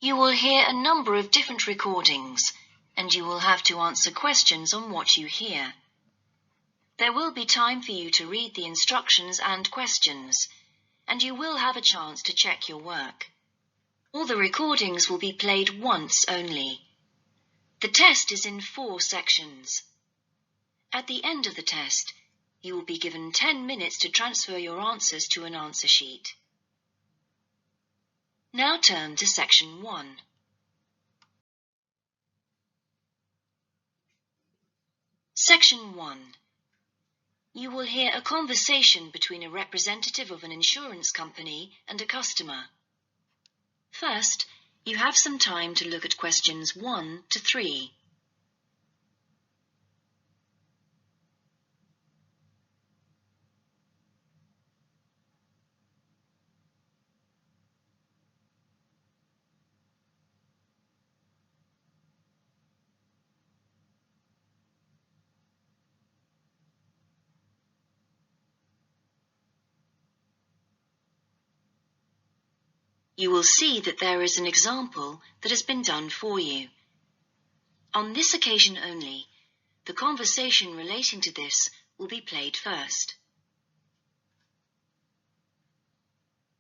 You will hear a number of different recordings, and you will have to answer questions on what you hear. There will be time for you to read the instructions and questions, and you will have a chance to check your work. All the recordings will be played once only. The test is in 4 sections. At the end of the test, you will be given 10 minutes to transfer your answers to an answer sheet. Now turn to Section 1. Section 1. You will hear a conversation between a representative of an insurance company and a customer. First, you have some time to look at questions 1 to 3. You will see that there is an example that has been done for you. On this occasion only, the conversation relating to this will be played first.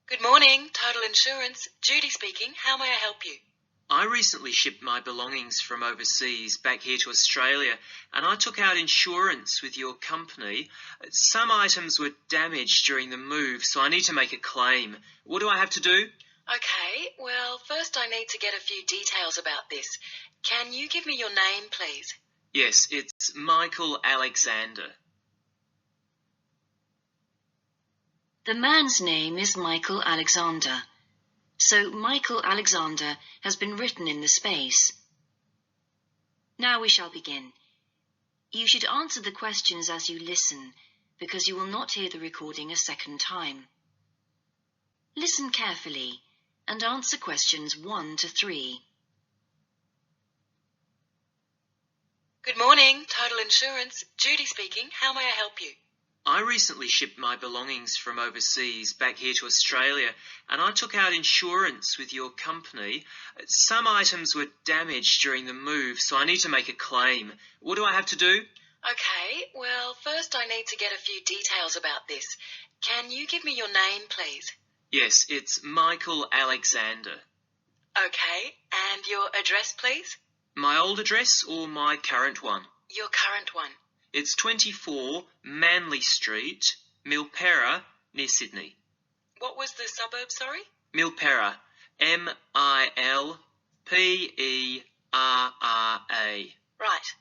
Good morning, Total Insurance. Judy speaking. How may I help you? I recently shipped my belongings from overseas back here to Australia, and I took out insurance with your company. Some items were damaged during the move, so I need to make a claim. What do I have to do? Okay, well, first I need to get a few details about this. Can you give me your name, please? Yes, it's Michael Alexander. The man's name is Michael Alexander, so Michael Alexander has been written in the space. Now we shall begin. You should answer the questions as you listen, because you will not hear the recording a second time. Listen carefully and answer questions 1 to 3. Good morning, Total Insurance. Judy speaking. How may I help you? I recently shipped my belongings from overseas back here to Australia, and I took out insurance with your company. Some items were damaged during the move, so I need to make a claim. What do I have to do? Okay, well, first I need to get a few details about this. Can you give me your name, please? Yes, it's Michael Alexander. Okay, and your address, please? My old address or my current one? Your current one. It's 24 Manly Street, Milperra, near Sydney. What was the suburb, sorry? Milperra, Milperra. Right.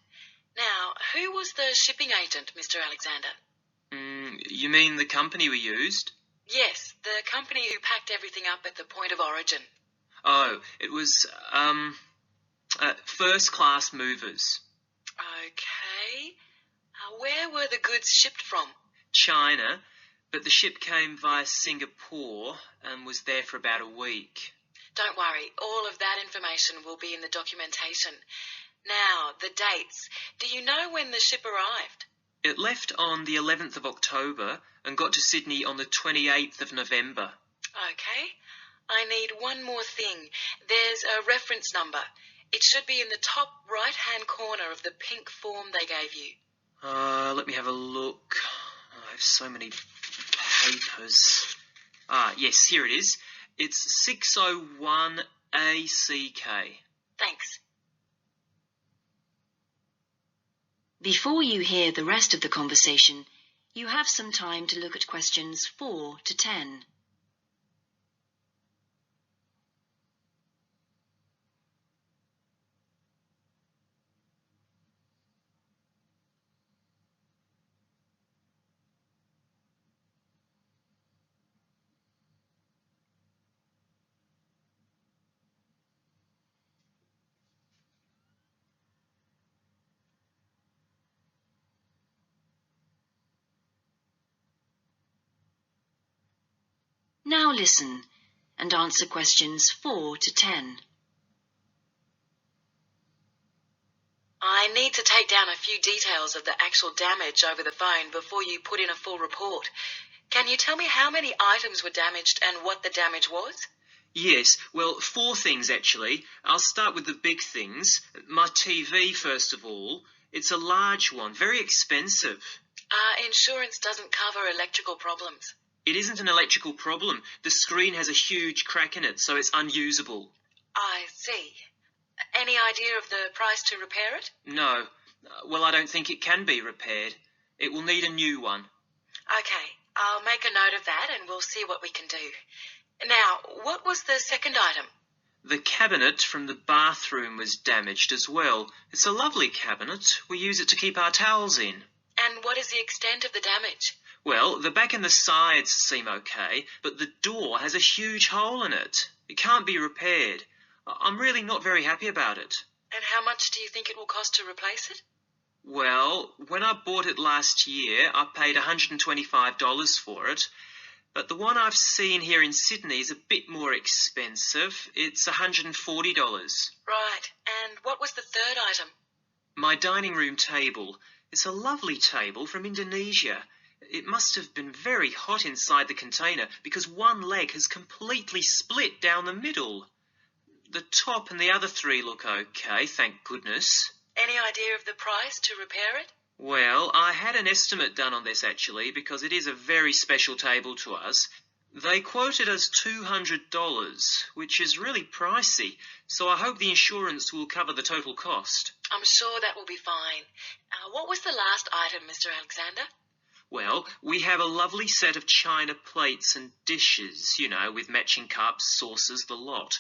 Now, who was the shipping agent, Mr. Alexander? You mean the company we used? Yes, the company who packed everything up at the point of origin. Oh, it was, First Class Movers. Okay. Where were the goods shipped from? China, but the ship came via Singapore and was there for about a week. Don't worry, all of that information will be in the documentation. Now, the dates. Do you know when the ship arrived? It left on the 11th of October and got to Sydney on the 28th of November. Okay. I need one more thing. There's a reference number. It should be in the top right-hand corner of the pink form they gave you. Let me have a look. I have so many papers. Yes, here it is. It's 601 ACK. Thanks. Before you hear the rest of the conversation, you have some time to look at questions 4 to 10. Now listen and answer questions 4 to 10. I need to take down a few details of the actual damage over the phone before you put in a full report. Can you tell me how many items were damaged and what the damage was? Yes, well, four things actually. I'll start with the big things. My TV, first of all. It's a large one, very expensive. Insurance doesn't cover electrical problems. It isn't an electrical problem. The screen has a huge crack in it, so it's unusable. I see. Any idea of the price to repair it? No. Well, I don't think it can be repaired. It will need a new one. Okay, I'll make a note of that and we'll see what we can do. Now, what was the second item? The cabinet from the bathroom was damaged as well. It's a lovely cabinet. We use it to keep our towels in. And what is the extent of the damage? Well, the back and the sides seem okay, but the door has a huge hole in it. It can't be repaired. I'm really not very happy about it. And how much do you think it will cost to replace it? Well, when I bought it last year, I paid $125 for it. But the one I've seen here in Sydney is a bit more expensive. It's $140. Right. And what was the third item? My dining room table. It's a lovely table from Indonesia. It must have been very hot inside the container because one leg has completely split down the middle. The top and the other three look okay, thank goodness. Any idea of the price to repair it? Well, I had an estimate done on this actually because it is a very special table to us. They quoted us $200, which is really pricey, so I hope the insurance will cover the total cost. I'm sure that will be fine. What was the last item, Mr. Alexander? Well, we have a lovely set of china plates and dishes, with matching cups, saucers, the lot.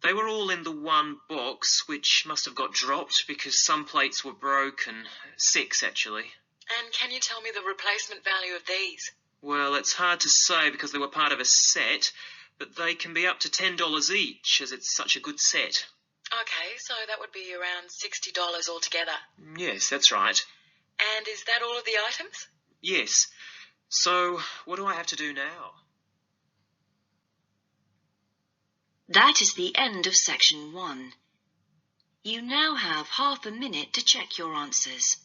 They were all in the one box, which must have got dropped because some plates were broken. 6, actually. And can you tell me the replacement value of these? Well, it's hard to say because they were part of a set, but they can be up to $10 each, as it's such a good set. Okay, so that would be around $60 altogether. Yes, that's right. And is that all of the items? Yes. So, what do I have to do now? That is the end of section 1. You now have half a minute to check your answers.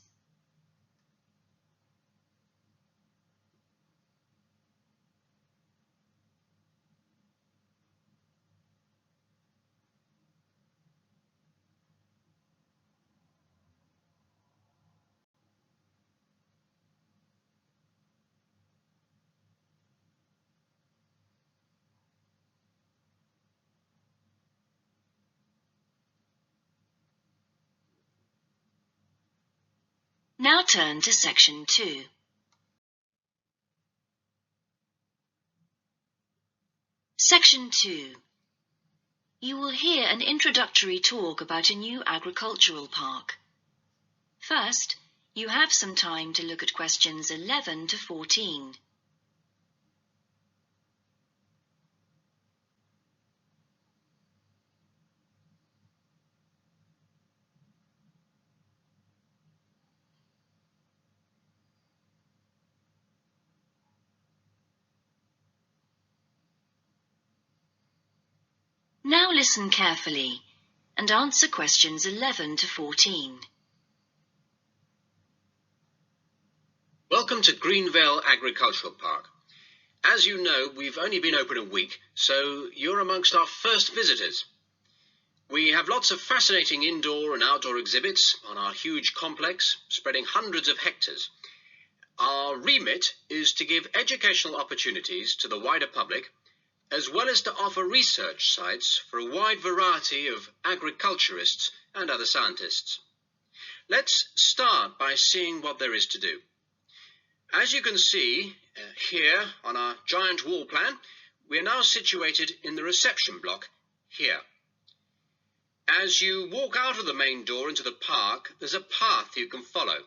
Now turn to section 2. Section 2. You will hear an introductory talk about a new agricultural park. First, you have some time to look at questions 11 to 14. Now listen carefully and answer questions 11 to 14. Welcome to Greenvale Agricultural Park. As you know, we've only been open a week, so you're amongst our first visitors. We have lots of fascinating indoor and outdoor exhibits on our huge complex, spreading hundreds of hectares. Our remit is to give educational opportunities to the wider public, as well as to offer research sites for a wide variety of agriculturists and other scientists. Let's start by seeing what there is to do. As you can see here on our giant wall plan, we are now situated in the reception block here. As you walk out of the main door into the park, there's a path you can follow.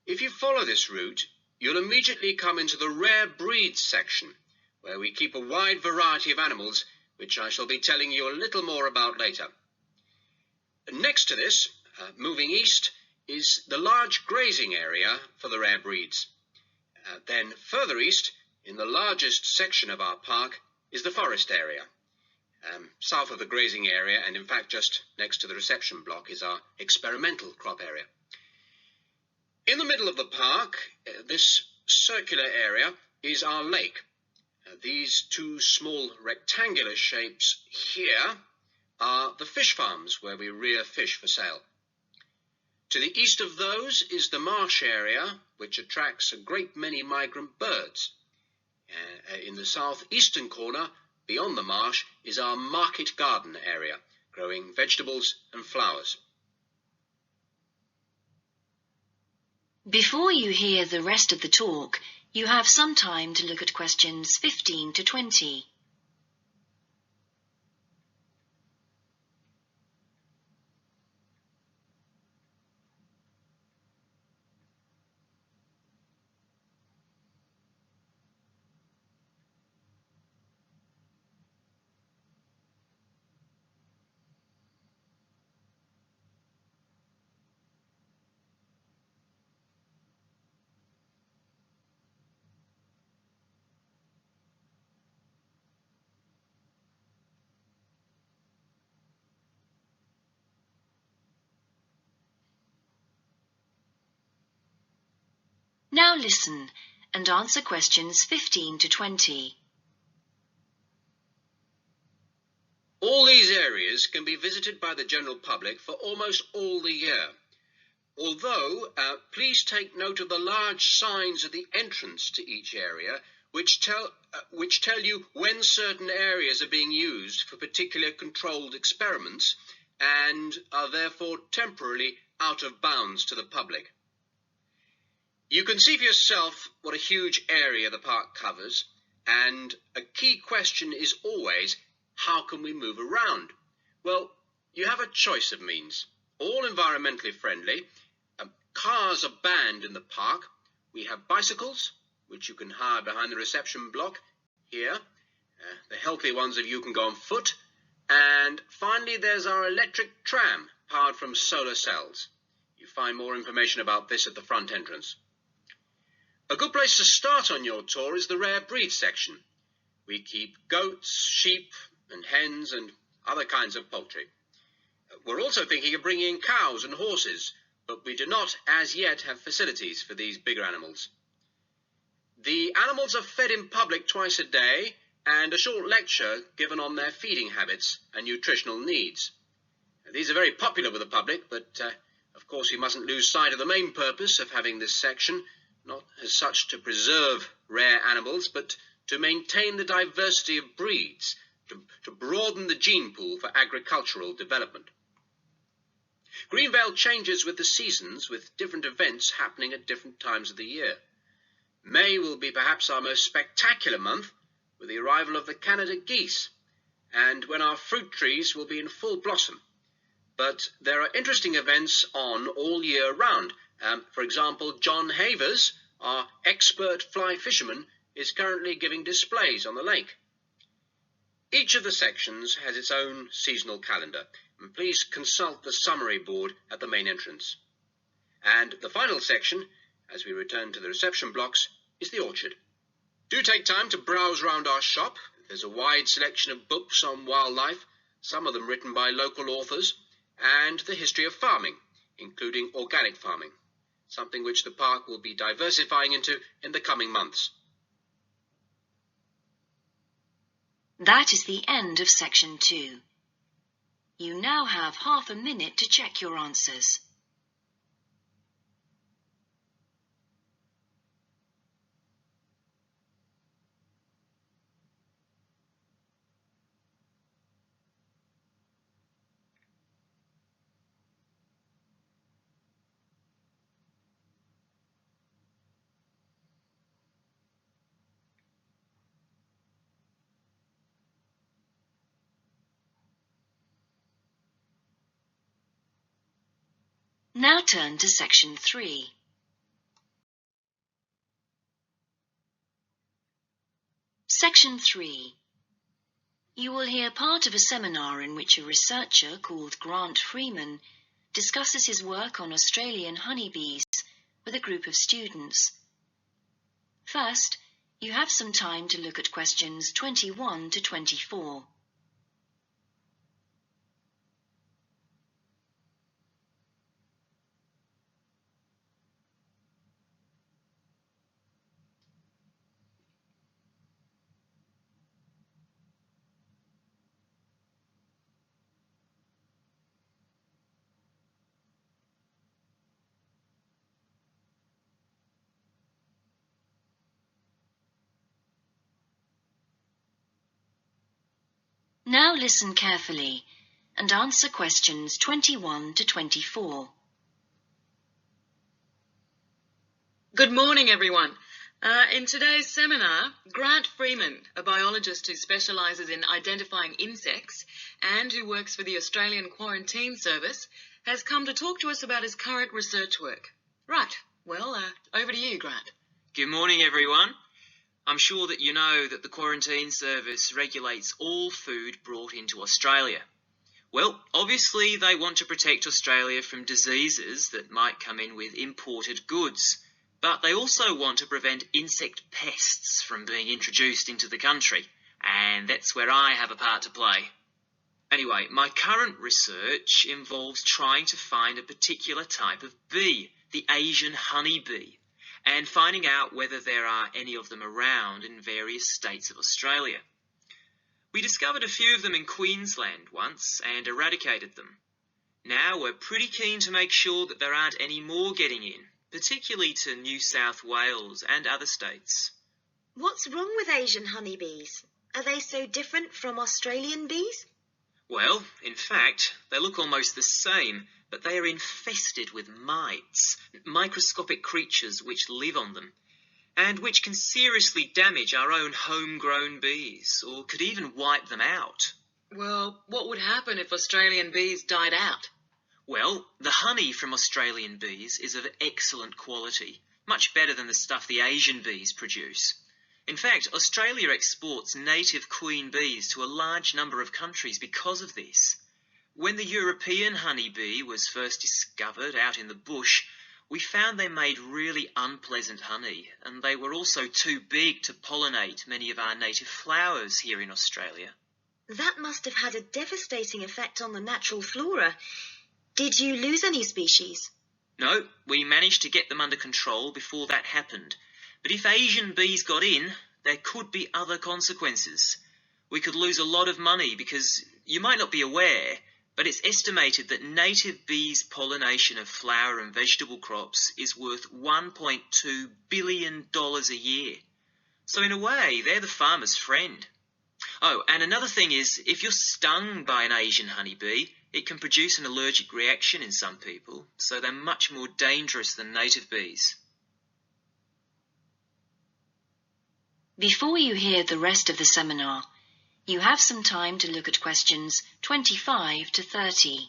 If you follow this route, you'll immediately come into the rare breeds section, where we keep a wide variety of animals, which I shall be telling you a little more about later. Next to this, moving east, is the large grazing area for the rare breeds. Then further east, in the largest section of our park, is the forest area. South of the grazing area, and in fact just next to the reception block, is our experimental crop area. In the middle of the park, this circular area, is our lake. These two small rectangular shapes here are the fish farms where we rear fish for sale. To the east of those is the marsh area, which attracts a great many migrant birds. In the southeastern corner, beyond the marsh, is our market garden area, growing vegetables and flowers. Before you hear the rest of the talk, you have some time to look at questions 15 to 20. Now listen and answer questions 15 to 20. All these areas can be visited by the general public for almost all the year. Although, please take note of the large signs at the entrance to each area, which tell you when certain areas are being used for particular controlled experiments and are therefore temporarily out of bounds to the public. You can see for yourself what a huge area the park covers, and a key question is always, how can we move around? Well, you have a choice of means, all environmentally friendly. Cars are banned in the park. We have bicycles, which you can hire behind the reception block here. The healthy ones of you can go on foot. And finally, there's our electric tram, powered from solar cells. You find more information about this at the front entrance. A good place to start on your tour is the rare breed section. We keep goats, sheep and hens and other kinds of poultry. We're also thinking of bringing in cows and horses, but we do not as yet have facilities for these bigger animals. The animals are fed in public twice a day and a short lecture given on their feeding habits and nutritional needs. These are very popular with the public, but of course we mustn't lose sight of the main purpose of having this section, not as such to preserve rare animals, but to maintain the diversity of breeds, to broaden the gene pool for agricultural development. Greenvale changes with the seasons, with different events happening at different times of the year. May will be perhaps our most spectacular month, with the arrival of the Canada geese, and when our fruit trees will be in full blossom. But there are interesting events on all year round. For example, John Havers, our expert fly fisherman, is currently giving displays on the lake. Each of the sections has its own seasonal calendar, and please consult the summary board at the main entrance. And the final section, as we return to the reception blocks, is the orchard. Do take time to browse round our shop. There's a wide selection of books on wildlife, some of them written by local authors, and the history of farming, including organic farming, something which the park will be diversifying into in the coming months. That is the end of section 2. You now have half a minute to check your answers. Now turn to section 3. Section 3. You will hear part of a seminar in which a researcher called Grant Freeman discusses his work on Australian honeybees with a group of students. First, you have some time to look at questions 21 to 24. Now listen carefully and answer questions 21 to 24. Good morning, everyone. In today's seminar, Grant Freeman, a biologist who specialises in identifying insects and who works for the Australian Quarantine Service, has come to talk to us about his current research work. Right, well, over to you, Grant. Good morning, everyone. I'm sure that you know that the Quarantine Service regulates all food brought into Australia. Well, obviously they want to protect Australia from diseases that might come in with imported goods, but they also want to prevent insect pests from being introduced into the country, and that's where I have a part to play. Anyway, my current research involves trying to find a particular type of bee, the Asian honeybee, and finding out whether there are any of them around in various states of Australia. We discovered a few of them in Queensland once and eradicated them. Now we're pretty keen to make sure that there aren't any more getting in, particularly to New South Wales and other states. What's wrong with Asian honeybees? Are they so different from Australian bees? Well, in fact, they look almost the same, but they are infested with mites, microscopic creatures which live on them, and which can seriously damage our own homegrown bees, or could even wipe them out. Well, what would happen if Australian bees died out? Well, the honey from Australian bees is of excellent quality, much better than the stuff the Asian bees produce. In fact, Australia exports native queen bees to a large number of countries because of this. When the European honeybee was first discovered out in the bush, we found they made really unpleasant honey, and they were also too big to pollinate many of our native flowers here in Australia. That must have had a devastating effect on the natural flora. Did you lose any species? No, we managed to get them under control before that happened. But if Asian bees got in, there could be other consequences. We could lose a lot of money because, you might not be aware, but it's estimated that native bees' pollination of flower and vegetable crops is worth $1.2 billion a year. So in a way, they're the farmer's friend. Oh, and another thing is, if you're stung by an Asian honeybee, it can produce an allergic reaction in some people, so they're much more dangerous than native bees. Before you hear the rest of the seminar, you have some time to look at questions 25 to 30.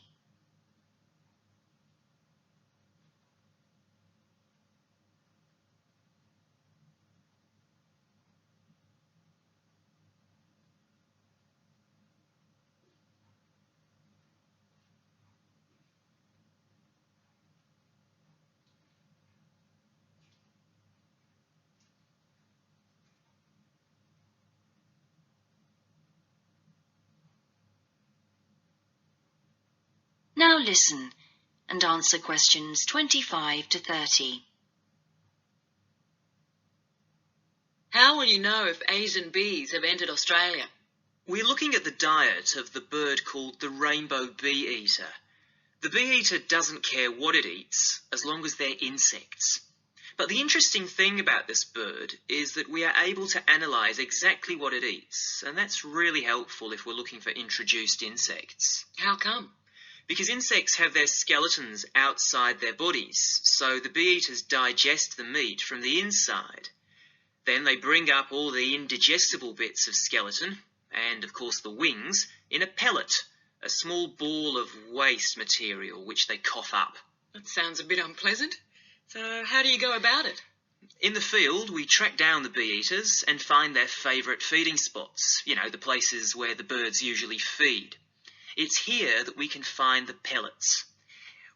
Now listen and answer questions 25 to 30. How will you know if Asian bees have entered Australia? We're looking at the diet of the bird called the rainbow bee-eater. The bee-eater doesn't care what it eats, as long as they're insects. But the interesting thing about this bird is that we are able to analyse exactly what it eats, and that's really helpful if we're looking for introduced insects. How come? Because insects have their skeletons outside their bodies, so the bee-eaters digest the meat from the inside. Then they bring up all the indigestible bits of skeleton, and of course the wings, in a pellet, a small ball of waste material which they cough up. That sounds a bit unpleasant. So how do you go about it? In the field, we track down the bee-eaters and find their favourite feeding spots, the places where the birds usually feed. It's here that we can find the pellets.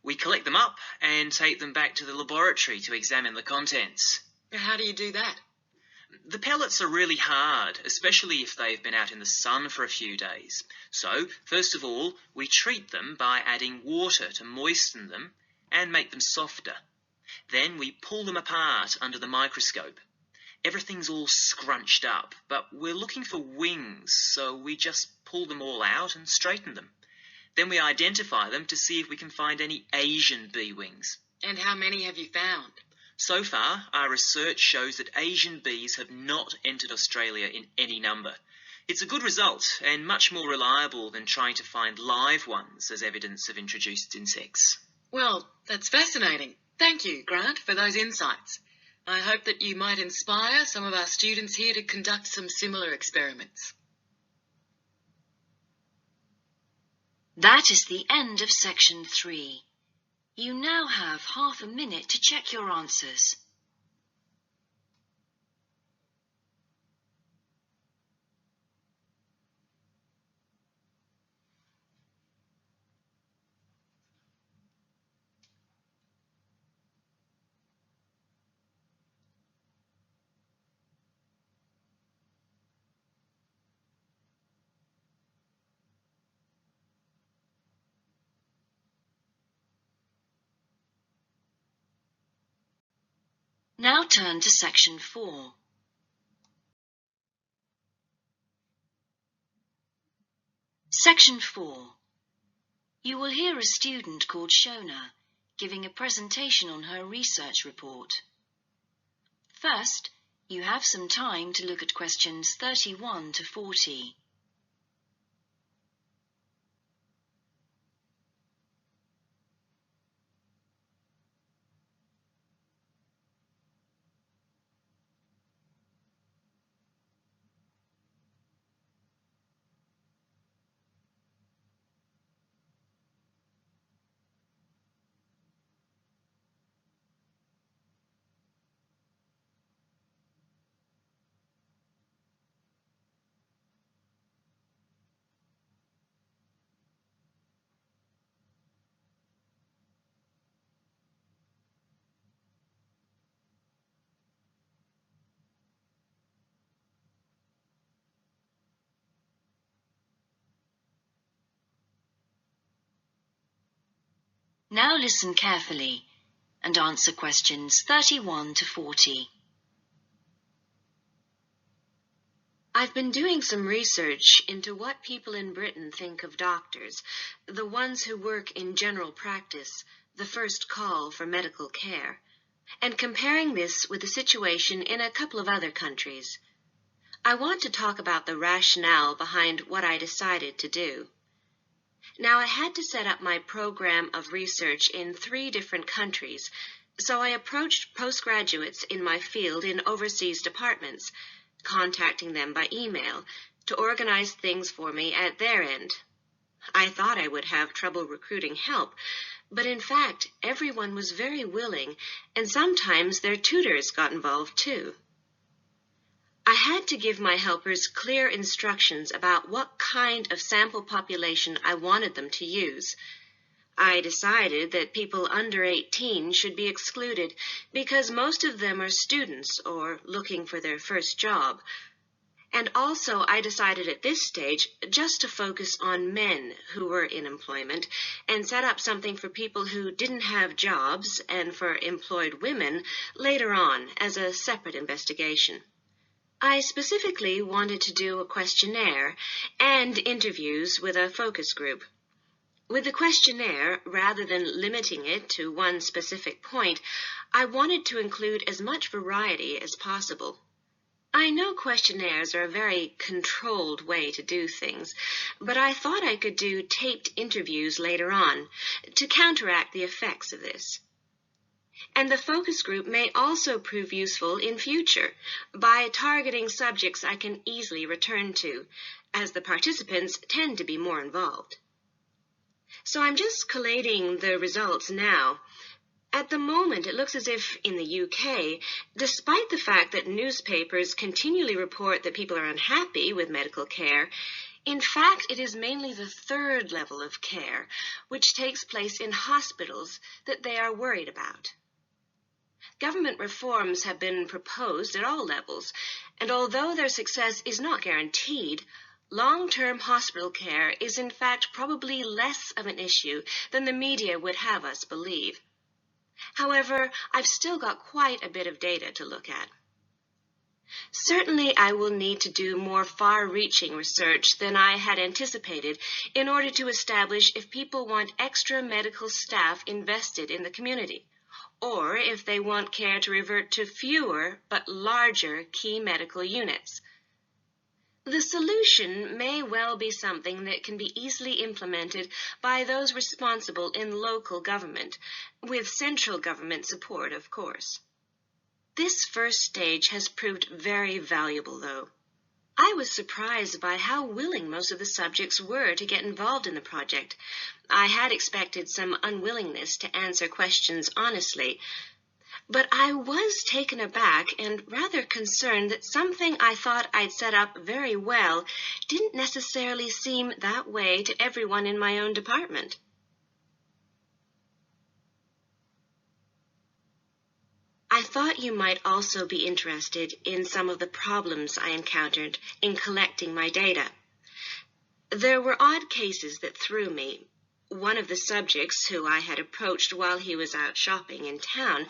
We collect them up and take them back to the laboratory to examine the contents. How do you do that? The pellets are really hard, especially if they've been out in the sun for a few days. So, first of all, we treat them by adding water to moisten them and make them softer. Then we pull them apart under the microscope. Everything's all scrunched up, but we're looking for wings, so we just pull them all out and straighten them. Then we identify them to see if we can find any Asian bee wings. And how many have you found? So far, our research shows that Asian bees have not entered Australia in any number. It's a good result and much more reliable than trying to find live ones as evidence of introduced insects. Well, that's fascinating. Thank you, Grant, for those insights. I hope that you might inspire some of our students here to conduct some similar experiments. That is the end of section 3. You now have half a minute to check your answers. Now turn to section 4. Section 4. You will hear a student called Shona giving a presentation on her research report. First, you have some time to look at questions 31 to 40. Now listen carefully and answer questions 31 to 40. I've been doing some research into what people in Britain think of doctors, the ones who work in general practice, the first call for medical care, and comparing this with the situation in a couple of other countries. I want to talk about the rationale behind what I decided to do. Now, I had to set up my program of research in 3 different countries, so I approached postgraduates in my field in overseas departments, contacting them by email to organize things for me at their end. I thought I would have trouble recruiting help, but in fact, everyone was very willing, and sometimes their tutors got involved too. I had to give my helpers clear instructions about what kind of sample population I wanted them to use. I decided that people under 18 should be excluded because most of them are students or looking for their first job. And also I decided at this stage just to focus on men who were in employment and set up something for people who didn't have jobs and for employed women later on as a separate investigation. I specifically wanted to do a questionnaire and interviews with a focus group. With the questionnaire, rather than limiting it to one specific point, I wanted to include as much variety as possible. I know questionnaires are a very controlled way to do things, but I thought I could do taped interviews later on to counteract the effects of this. And the focus group may also prove useful in future by targeting subjects I can easily return to, as the participants tend to be more involved. So I'm just collating the results now. At the moment, it looks as if in the UK, despite the fact that newspapers continually report that people are unhappy with medical care, in fact, it is mainly the 3rd level of care, which takes place in hospitals, that they are worried about. Government reforms have been proposed at all levels, and although their success is not guaranteed, long-term hospital care is in fact probably less of an issue than the media would have us believe. However, I've still got quite a bit of data to look at. Certainly, I will need to do more far-reaching research than I had anticipated in order to establish if people want extra medical staff invested in the community, or if they want care to revert to fewer but larger key medical units. The solution may well be something that can be easily implemented by those responsible in local government, with central government support, of course. This first stage has proved very valuable, though. I was surprised by how willing most of the subjects were to get involved in the project. I had expected some unwillingness to answer questions honestly, but I was taken aback and rather concerned that something I thought I'd set up very well didn't necessarily seem that way to everyone in my own department. I thought you might also be interested in some of the problems I encountered in collecting my data. There were odd cases that threw me. One of the subjects who I had approached while he was out shopping in town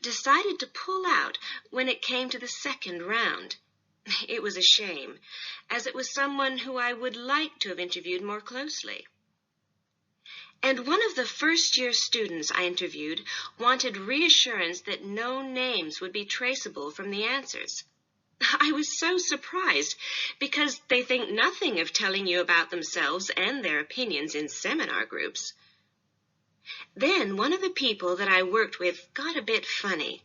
decided to pull out when it came to the second round. It was a shame, as it was someone who I would like to have interviewed more closely. And one of the first-year students I interviewed wanted reassurance that no names would be traceable from the answers. I was so surprised, because they think nothing of telling you about themselves and their opinions in seminar groups. Then one of the people that I worked with got a bit funny.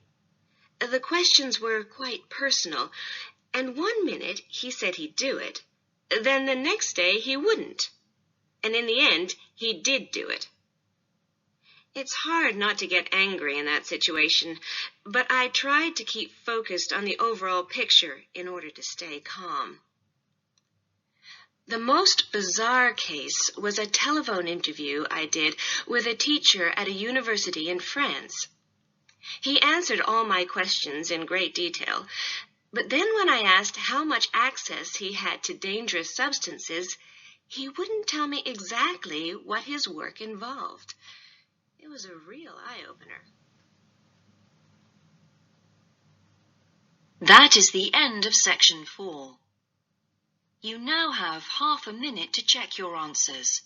The questions were quite personal, and one minute he said he'd do it, then the next day he wouldn't, and in the end he did do it. It's hard not to get angry in that situation, but I tried to keep focused on the overall picture in order to stay calm. The most bizarre case was a telephone interview I did with a teacher at a university in France. He answered all my questions in great detail, but then when I asked how much access he had to dangerous substances, he wouldn't tell me exactly what his work involved. It was a real eye-opener. That is the end of section 4. You now have half a minute to check your answers.